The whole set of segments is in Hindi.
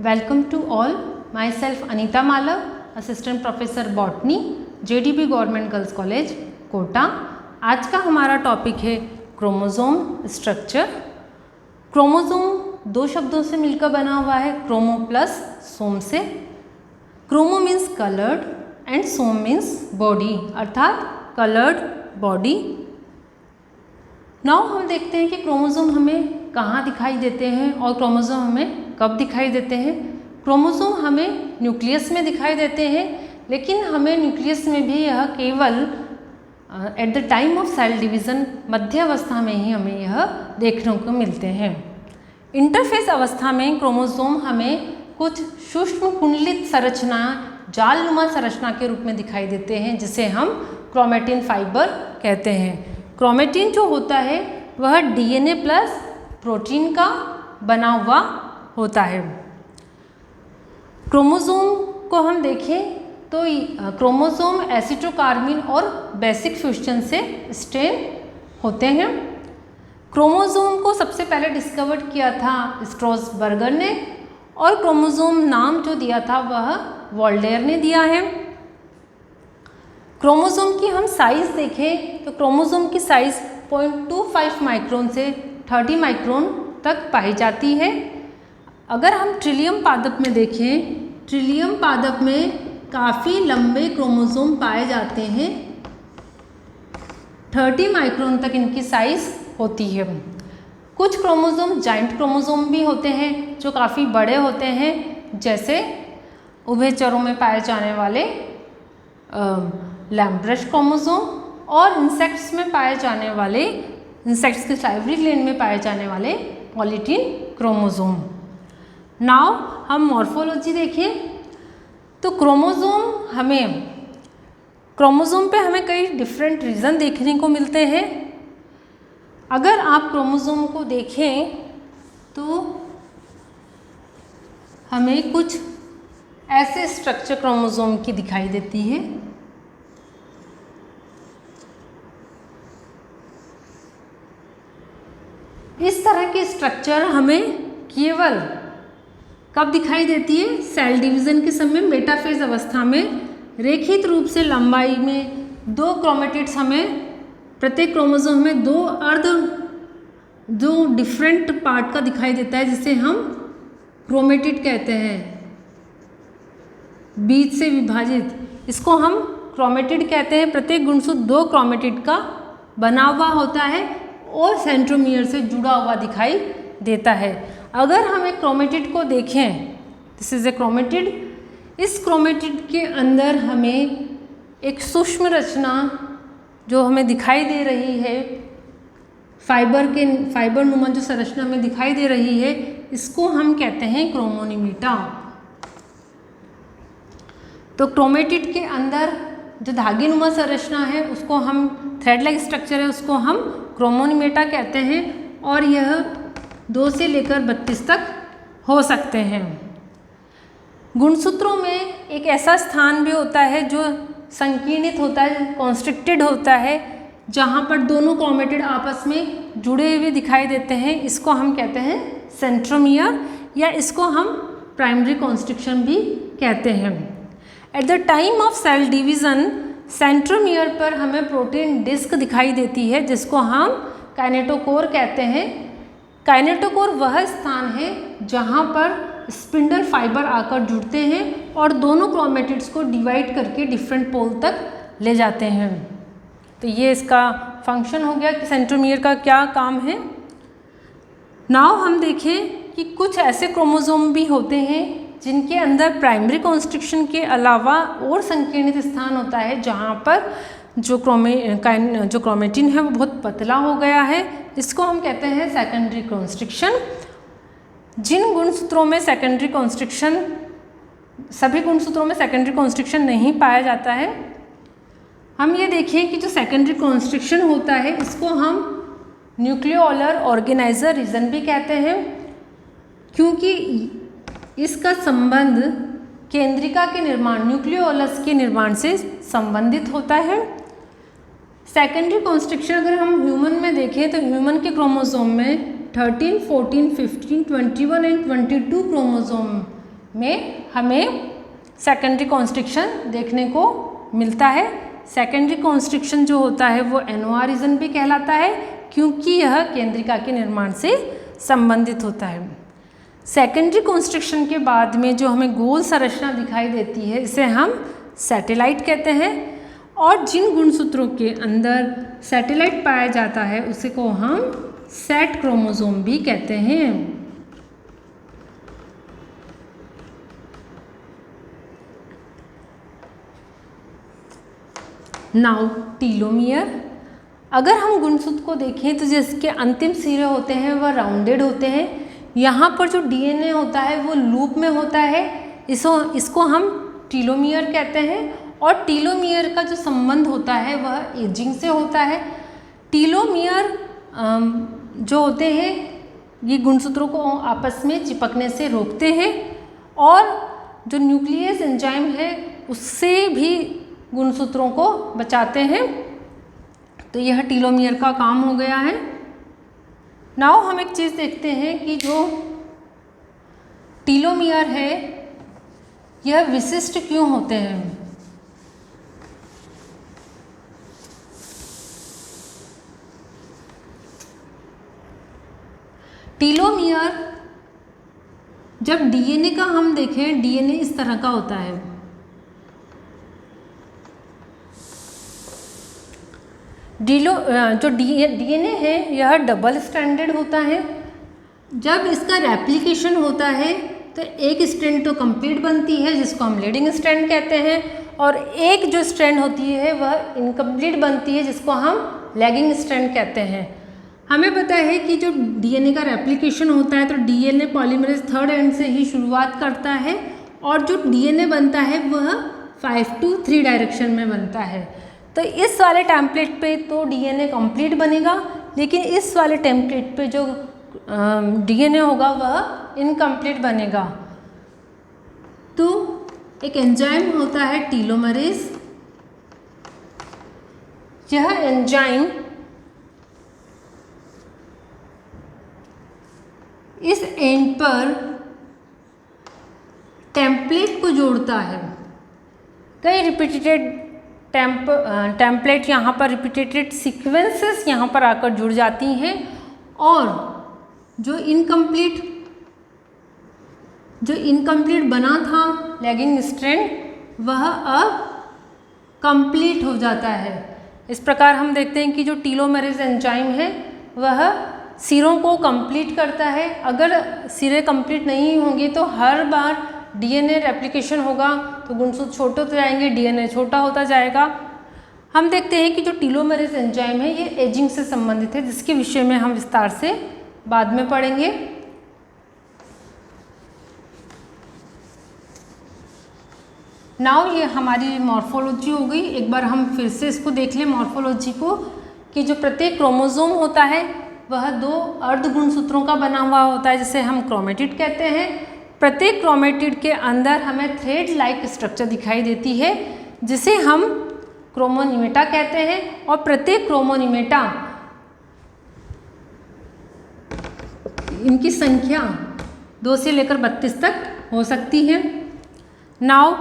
Welcome to all. Myself Anita Malav, Assistant Professor Botany, JDB Government Girls College, Kota. आज का हमारा टॉपिक है क्रोमोसोम स्ट्रक्चर। क्रोमोसोम दो शब्दों से मिलकर बना हुआ है, क्रोमो प्लस सोम से। Chromo means coloured and some means body, अर्थात कलर्ड बॉडी। नाउ हम देखते हैं कि क्रोमोसोम हमें कहाँ दिखाई देते हैं और क्रोमोसोम हमें कब दिखाई देते हैं। क्रोमोसोम हमें न्यूक्लियस में दिखाई देते हैं, लेकिन हमें न्यूक्लियस में भी यह केवल at the time of cell division, मध्य अवस्था में ही हमें यह देखने को मिलते हैं। इंटरफेस अवस्था में क्रोमोसोम हमें कुछ सूक्ष्म कुंडलित संरचना, जालनुमा संरचना के रूप में दिखाई देते हैं, जिसे हम क्रोमेटिन फाइबर कहते हैं। क्रोमेटिन जो होता है वह डीएनए प्लस प्रोटीन का बना हुआ होता है। क्रोमोसोम को हम देखें तो क्रोमोसोम एसिटोकार्बिन और बेसिक फ्यूजन से स्ट्रेन होते हैं। क्रोमोसोम को सबसे पहले डिस्कवर किया था स्ट्रॉसबर्गर ने, और क्रोमोसोम नाम जो दिया था वह वॉल्डेयर ने दिया है। क्रोमोसोम की हम साइज़ देखें तो क्रोमोसोम की साइज़ 0.25 माइक्रोन से 30 माइक्रोन तक पाई जाती है। अगर हम ट्रिलियम पादप में देखें, ट्रिलियम पादप में काफ़ी लंबे क्रोमोसोम पाए जाते हैं, 30 माइक्रोन तक इनकी साइज़ होती है। कुछ क्रोमोसोम जाइंट क्रोमोसोम भी होते हैं जो काफ़ी बड़े होते हैं, जैसे उभयचरों में पाए जाने वाले लैम्ब्रश क्रोमोसोम और इंसेक्ट्स में पाए जाने वाले, इंसेक्ट्स के साइवरी ग्लैंड में पाए जाने वाले पॉलीटीन क्रोमोसोम। नाउ हम मॉर्फोलॉजी देखें तो क्रोमोसोम पे हमें कई डिफरेंट रीजन देखने को मिलते हैं। अगर आप क्रोमोसोम को देखें तो हमें कुछ ऐसे स्ट्रक्चर क्रोमोसोम की दिखाई देती है। इस तरह की स्ट्रक्चर हमें केवल कब दिखाई देती है? सेल डिवीज़न के समय मेटाफेज अवस्था में रेखित रूप से लंबाई में दो क्रोमेटिड्स, हमें प्रत्येक क्रोमोसोम में दो डिफरेंट पार्ट का दिखाई देता है, जिसे हम क्रोमेटिड कहते हैं, बीच से विभाजित। इसको हम क्रोमेटिड कहते हैं। प्रत्येक गुणसूत्र दो क्रोमेटिड का बना हुआ होता है और सेंट्रोमियर से जुड़ा हुआ दिखाई देता है। अगर हम एक क्रोमेटिड को देखें, दिस इज ए क्रोमेटिड, इस क्रोमेटिड के अंदर हमें एक सूक्ष्म रचना जो हमें दिखाई दे रही है, फाइबर नुमा जो संरचना हमें दिखाई दे रही है, इसको हम कहते हैं क्रोमोनीमेटा। तो क्रोमेटिड के अंदर जो धागे नुमा संरचना है, उसको हम थ्रेड लाइक स्ट्रक्चर है, उसको हम क्रोमोनीमेटा कहते हैं, और यह 2 से लेकर 32 तक हो सकते हैं। गुणसूत्रों में एक ऐसा स्थान भी होता है जो संकीर्णित होता है, कॉन्स्ट्रिक्टेड होता है, जहाँ पर दोनों क्रोमेटिड आपस में जुड़े हुए दिखाई देते हैं। इसको हम कहते हैं सेंट्रोमियर, या इसको हम प्राइमरी कॉन्स्ट्रिक्शन भी कहते हैं। At the time of cell division centromere पर हमें प्रोटीन डिस्क दिखाई देती है, जिसको हम काइनेटोकोर कहते हैं। काइनेटोकोर वह स्थान है जहाँ पर स्पिंडल फाइबर आकर जुड़ते हैं और दोनों क्रोमेटिड्स को डिवाइड करके डिफरेंट पोल तक ले जाते हैं। तो ये इसका फंक्शन हो गया कि सेंट्रोमियर का क्या काम है। नाउ हम देखें कि कुछ ऐसे क्रोमोसोम भी होते हैं जिनके अंदर प्राइमरी कॉन्स्ट्रिक्शन के अलावा और संकीर्णित स्थान होता है, जहाँ पर जो क्रोमेटिन है वो बहुत पतला हो गया है। इसको हम कहते हैं सेकेंडरी कॉन्स्ट्रिक्शन। जिन गुणसूत्रों में सेकेंडरी कॉन्स्ट्रिक्शन, सभी गुणसूत्रों में सेकेंडरी कॉन्स्ट्रिक्शन नहीं पाया जाता है, हम ये देखें कि जो सेकेंडरी कॉन्स्ट्रिक्शन होता है, इसको हम न्यूक्लियोलर ऑर्गेनाइजर रीजन भी कहते हैं, क्योंकि इसका संबंध केंद्रिका के निर्माण, न्यूक्लियोलस के निर्माण से संबंधित होता है। सेकेंडरी कॉन्स्ट्रिक्शन अगर हम ह्यूमन में देखें तो ह्यूमन के क्रोमोसोम में 13, 14, 15, 21 एंड 22 क्रोमोसोम में हमें सेकेंडरी कॉन्स्ट्रिक्शन देखने को मिलता है। सेकेंडरी कॉन्स्ट्रिक्शन जो होता है वो एनोआरिज्म भी कहलाता है, क्योंकि यह केंद्रिका के निर्माण से संबंधित होता है। सेकेंडरी कॉन्स्ट्रिक्शन के बाद में जो हमें गोल संरचना दिखाई देती है, इसे हम सैटेलाइट कहते हैं। और जिन गुणसूत्रों के अंदर सैटेलाइट पाया जाता है उसे को हम सेट क्रोमोसोम भी कहते हैं। Now telomere. अगर हम गुणसूत्र को देखें तो जिसके अंतिम सिरे होते हैं वह राउंडेड होते हैं। यहाँ पर जो डीएनए होता है वो लूप में होता है, इसको हम टीलोमियर कहते हैं। और टीलोमियर का जो संबंध होता है वह एजिंग से होता है। टीलोमियर जो होते हैं ये गुणसूत्रों को आपस में चिपकने से रोकते हैं, और जो न्यूक्लियस एंजाइम है उससे भी गुणसूत्रों को बचाते हैं। तो यह टीलोमियर का काम हो गया है। नाउ हम एक चीज़ देखते हैं कि जो टीलोमियर है यह विशिष्ट क्यों होते हैं। टीलोमियर जब डीएनए का हम देखें, डीएनए इस तरह का होता है। जो डीएनए है यह डबल स्ट्रैंडेड होता है। जब इसका रेप्लिकेशन होता है तो एक स्ट्रैंड तो कंप्लीट बनती है जिसको हम लीडिंग स्ट्रैंड कहते हैं, और एक जो स्ट्रैंड होती है वह इनकम्प्लीट बनती है जिसको हम लैगिंग स्ट्रैंड कहते हैं। हमें पता है कि जो डीएनए का रेप्लिकेशन होता है तो डीएनए पॉलीमरेज थर्ड एंड से ही शुरुआत करता है, और जो डीएनए बनता है वह 5 to 3 डायरेक्शन में बनता है। तो इस वाले टेम्पलेट पे तो डीएनए कंप्लीट बनेगा, लेकिन इस वाले टेम्पलेट पे जो डीएनए होगा वह इनकम्प्लीट बनेगा। तो एक एंजाइम होता है टीलोमरेज। यह एंजाइम इस एंड पर टेम्पलेट को जोड़ता है। कई रिपीटेड टेम्पलेट यहाँ पर रिपीटेड सीक्वेंसेस यहाँ पर आकर जुड़ जाती हैं, और जो इनकम्प्लीट बना था लैगिंग स्ट्रैंड वह अब कंप्लीट हो जाता है। इस प्रकार हम देखते हैं कि जो टीलोमेरेज एंजाइम है वह सिरों को कंप्लीट करता है। अगर सिरे कंप्लीट नहीं होंगे तो हर बार डीएनए रेप्लिकेशन होगा तो गुणसूत्र छोटे होते जाएंगे, डीएनए छोटा होता जाएगा। हम देखते हैं कि जो टीलोमेरेज एंजाइम है ये एजिंग से संबंधित है, जिसके विषय में हम विस्तार से बाद में पढ़ेंगे। नाउ ये हमारी मॉर्फोलॉजी हो गई। एक बार हम फिर से इसको देख लें मॉर्फोलॉजी को, कि जो प्रत्येक क्रोमोसोम होता है वह 2 अर्ध गुणसूत्रों का बना हुआ होता है, जिसे हम क्रोमेटिड कहते हैं। प्रत्येक क्रोमेटिड के अंदर हमें थ्रेड लाइक स्ट्रक्चर दिखाई देती है जिसे हम क्रोमोनिमेटा कहते हैं, और प्रत्येक क्रोमोनिमेटा इनकी संख्या 2 से लेकर 32 तक हो सकती है। नाउ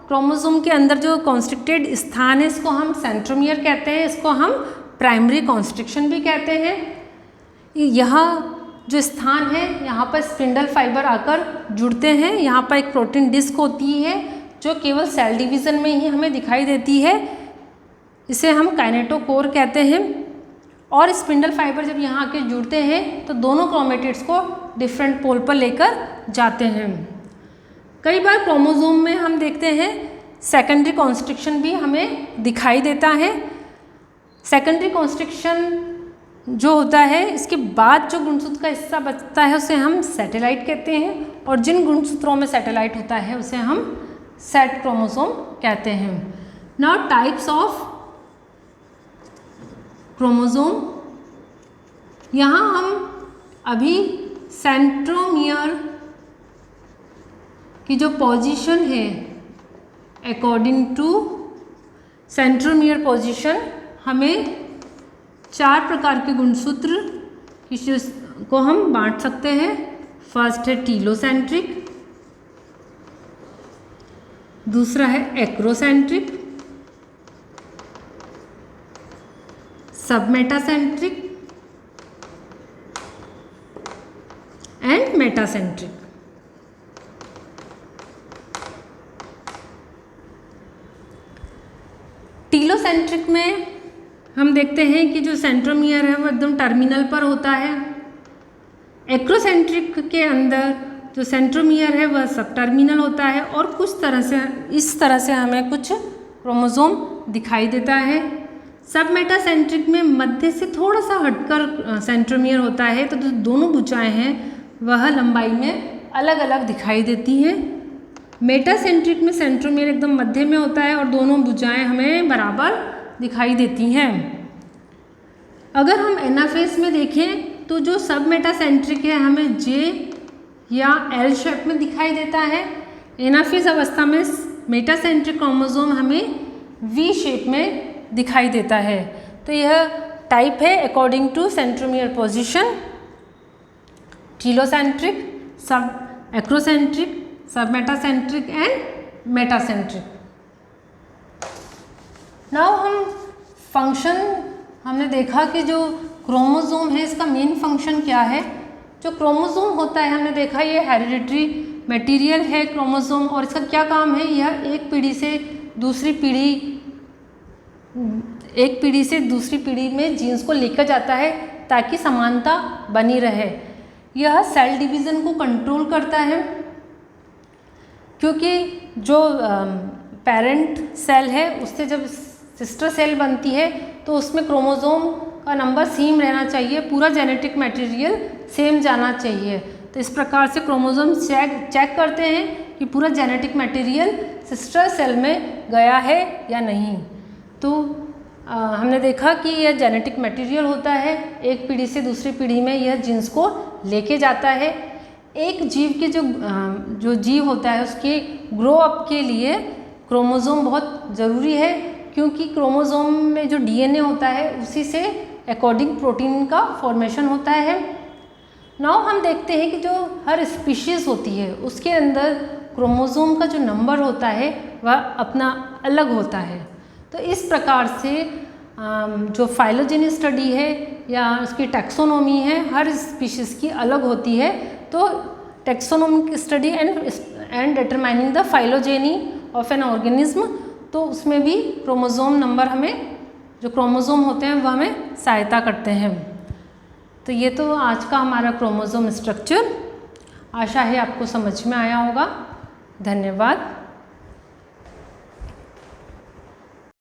क्रोमोसोम के अंदर जो कॉन्स्ट्रिक्टेड स्थान है इसको हम सेंट्रोमियर कहते हैं, इसको हम प्राइमरी कॉन्स्ट्रिक्शन भी कहते हैं। यह जो स्थान है यहाँ पर स्पिंडल फाइबर आकर जुड़ते हैं। यहाँ पर एक प्रोटीन डिस्क होती है जो केवल सेल डिवीज़न में ही हमें दिखाई देती है, इसे हम काइनेटोकोर कहते हैं। और स्पिंडल फाइबर जब यहाँ आके जुड़ते हैं तो दोनों क्रोमेटिड्स को डिफरेंट पोल पर लेकर जाते हैं। कई बार क्रोमोसोम में हम देखते हैं सेकेंडरी कॉन्स्ट्रिक्शन भी हमें दिखाई देता है। सेकेंडरी कॉन्स्ट्रिक्शन जो होता है इसके बाद जो गुणसूत्र का हिस्सा बचता है उसे हम सैटेलाइट कहते हैं, और जिन गुणसूत्रों में सैटेलाइट होता है उसे हम सेट क्रोमोसोम कहते हैं। नाउ टाइप्स ऑफ क्रोमोसोम, यहाँ हम अभी सेंट्रोमियर की जो पोजीशन है अकॉर्डिंग टू सेंट्रोमियर पोजीशन हमें 4 प्रकार के गुणसूत्र को हम बांट सकते हैं। फर्स्ट है टीलोसेंट्रिक, दूसरा है acrocentric, submetacentric and metacentric. Telocentric में हम देखते हैं कि जो सेंट्रोमियर है वो एकदम टर्मिनल पर होता है। एक्रोसेंट्रिक के अंदर जो सेंट्रोमियर है वह सब टर्मिनल होता है और कुछ तरह से इस तरह से हमें कुछ क्रोमोसोम दिखाई देता है। सबमेटासेंट्रिक में मध्य से थोड़ा सा हटकर सेंट्रोमियर होता है, तो जो दोनों भुजाएं हैं वह लंबाई में अलग अलग दिखाई देती हैं। मेटासेंट्रिक में सेंट्रोमियर एकदम मध्य में होता है और दोनों भुजाएं हमें बराबर दिखाई देती हैं। अगर हम एनाफेज में देखें तो जो सब मेटासेंट्रिक है हमें जे या एल शेप में दिखाई देता है। एनाफेज अवस्था में मेटासेंट्रिक क्रोमोसोम हमें वी शेप में दिखाई देता है। तो यह टाइप है according to centromere position. Telocentric, sub acrocentric, sub metacentric and metacentric. Now हम फंक्शन हमने देखा कि जो क्रोमोसोम है इसका मेन फंक्शन क्या है। जो क्रोमोसोम होता है हमने देखा ये हेरिडिटरी मटेरियल है क्रोमोसोम, और इसका क्या काम है, यह एक पीढ़ी से दूसरी पीढ़ी में जीन्स को लेकर जाता है ताकि समानता बनी रहे। यह सेल डिवीज़न को कंट्रोल करता है, क्योंकि जो पेरेंट सेल है उससे जब सिस्टर सेल बनती है तो उसमें क्रोमोसोम का नंबर सेम रहना चाहिए, पूरा जेनेटिक मटेरियल सेम जाना चाहिए। तो इस प्रकार से क्रोमोसोम चेक करते हैं कि पूरा जेनेटिक मटेरियल सिस्टर सेल में गया है या नहीं। तो हमने देखा कि यह जेनेटिक मटेरियल होता है, एक पीढ़ी से दूसरी पीढ़ी में यह जीन्स को लेके जाता है। एक जीव के जो जीव होता है उसके ग्रो अप के लिए क्रोमोसोम बहुत ज़रूरी है, क्योंकि क्रोमोसोम में जो डीएनए होता है उसी से अकॉर्डिंग प्रोटीन का फॉर्मेशन होता है। नाउ हम देखते हैं कि जो हर स्पीशीज़ होती है उसके अंदर क्रोमोसोम का जो नंबर होता है वह अपना अलग होता है। तो इस प्रकार से जो फाइलोजेनी स्टडी है या उसकी टैक्सोनॉमी है हर स्पीशीज़ की अलग होती है। तो taxonomic study and determining the phylogeny of an organism, तो उसमें भी क्रोमोसोम नंबर हमें जो क्रोमोसोम होते हैं वह हमें सहायता करते हैं। तो ये तो आज का हमारा क्रोमोसोम स्ट्रक्चर, आशा है आपको समझ में आया होगा। धन्यवाद।